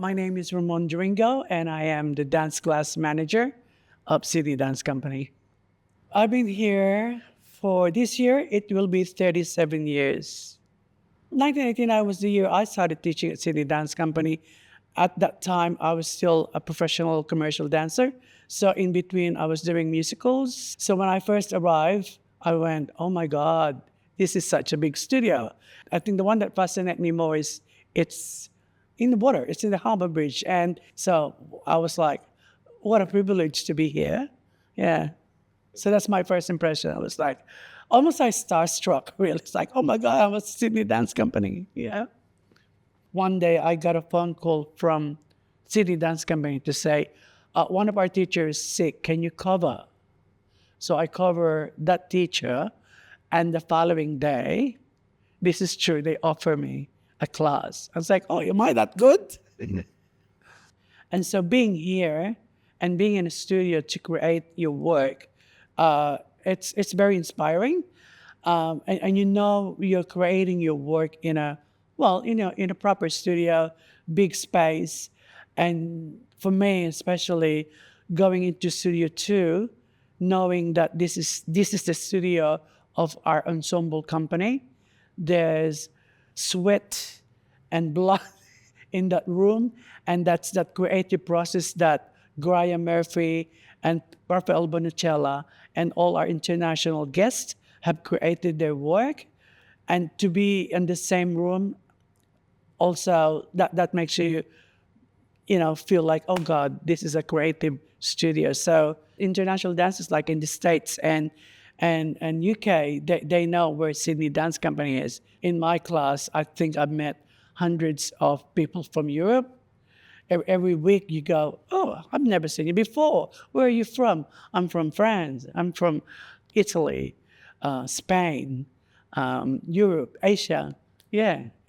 My name is Ramon Doringo, and I am the dance class manager of City Dance Company. I've been here for this year, it will be 37 years. 1989 was the year I started teaching at City Dance Company. At that time, I was still a professional commercial dancer. So in between, I was doing musicals. So when I first arrived, I went, oh my God, this is such a big studio. I think the one that fascinated me more is it's in the water, it's in the harbor bridge. And so I was like, what a privilege to be here. Yeah. So that's my first impression. I was like, almost like starstruck, really. It's like, oh my God, I was Sydney Dance Company. Yeah. One day I got a phone call from City Dance Company to say, one of our teachers is sick, can you cover? So I cover that teacher, and the following day, this is true, they offer me a class. I was like, oh, am I that good? And so being here and being in a studio to create your work, it's very inspiring. And you know you're creating your work in a proper studio, big space. And for me, especially going into Studio 2, knowing that this is the studio of our ensemble company. There's sweat and blood in that room, and that's that creative process that Graham Murphy and Rafael Bonucella and all our international guests have created their work. And to be in the same room, also that makes you, feel like, oh God, this is a creative studio. So international dancers like in the States and UK, they know where Sydney Dance Company is. In my class, I think I've met hundreds of people from Europe. Every week you go, oh, I've never seen you before. Where are you from? I'm from France. I'm from Italy, Spain, Europe, Asia,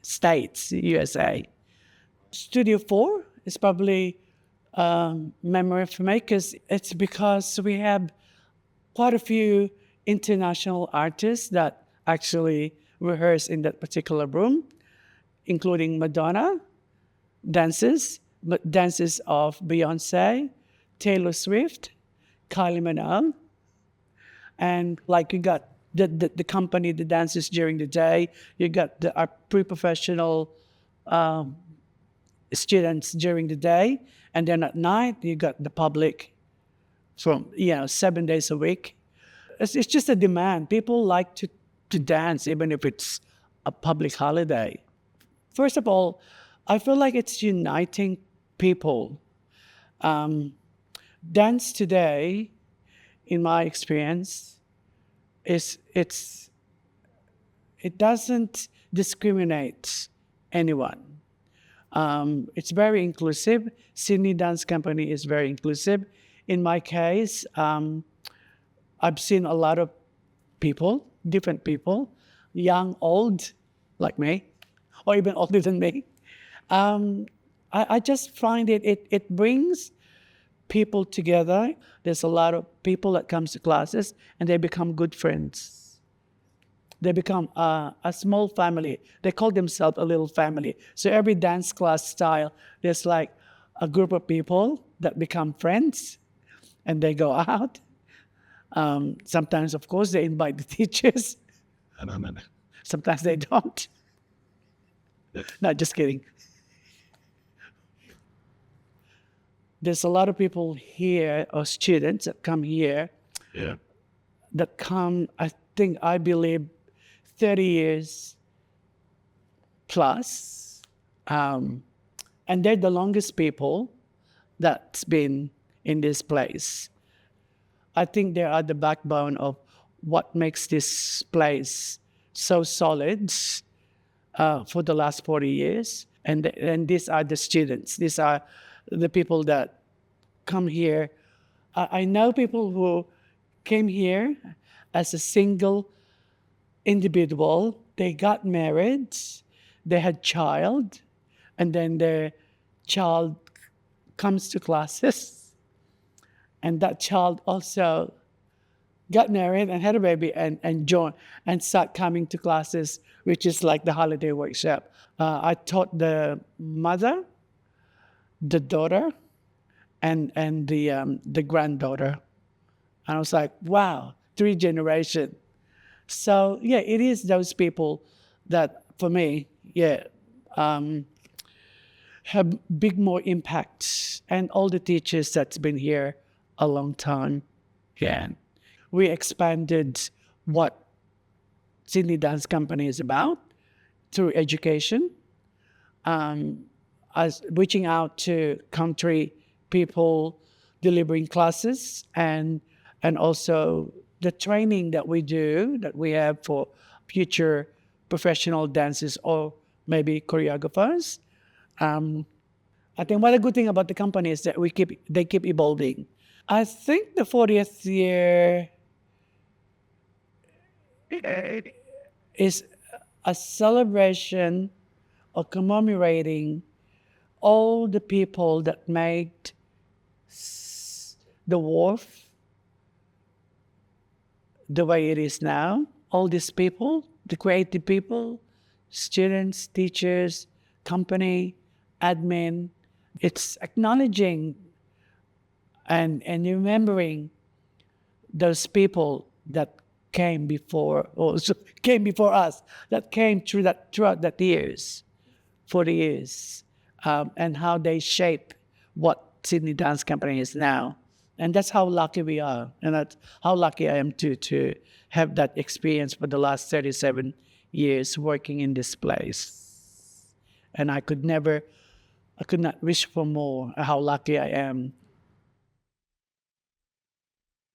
States, USA. Studio 4 is probably memory for me because we have quite a few international artists that actually rehearse in that particular room, including Madonna, dances of Beyonce, Taylor Swift, Kylie Minogue, and like you got the company, the dancers during the day, you got our pre-professional students during the day, and then at night you got the public from 7 days a week. It's just a demand. People like to dance even if it's a public holiday. First of all, I feel like it's uniting people. Dance today, in my experience, it doesn't discriminate anyone. It's very inclusive. Sydney Dance Company is very inclusive. In my case, I've seen a lot of people, different people, young, old, like me, or even older than me. I just find it brings people together. There's a lot of people that comes to classes and they become good friends. They become a small family. They call themselves a little family. So every dance class style, there's like a group of people that become friends and they go out. Sometimes, of course, they invite the teachers. Sometimes they don't. No, just kidding. There's a lot of people here, or students that come here, that come, I believe, 30 years plus. And they're the longest people that's been in this place. I think they are the backbone of what makes this place so solid for the last 40 years. And these are the students. These are the people that come here. I know people who came here as a single individual. They got married, they had child, and then their child comes to classes. And that child also got married and had a baby and joined and start coming to classes, which is like the holiday workshop. I taught the mother the daughter, and the granddaughter. And I was like, wow, 3 generations. So yeah, it is those people that, for me, yeah, have big more impact, and all the teachers that's been here a long time. Yeah, we expanded what Sydney Dance Company is about through education, as reaching out to country people, delivering classes, and also the training that we do, that we have for future professional dancers or maybe choreographers. I think what a good thing about the company is that they keep evolving. I think the 40th year is a celebration or commemorating all the people that made the Wharf the way it is now. All these people, the creative people, students, teachers, company, admin. It's acknowledging and remembering those people that came before, or came before us, that came throughout that years, 40 years, and how they shape what Sydney Dance Company is now. And that's how lucky we are, and that's how lucky I am to have that experience for the last 37 years working in this place. And I could not wish for more. How lucky I am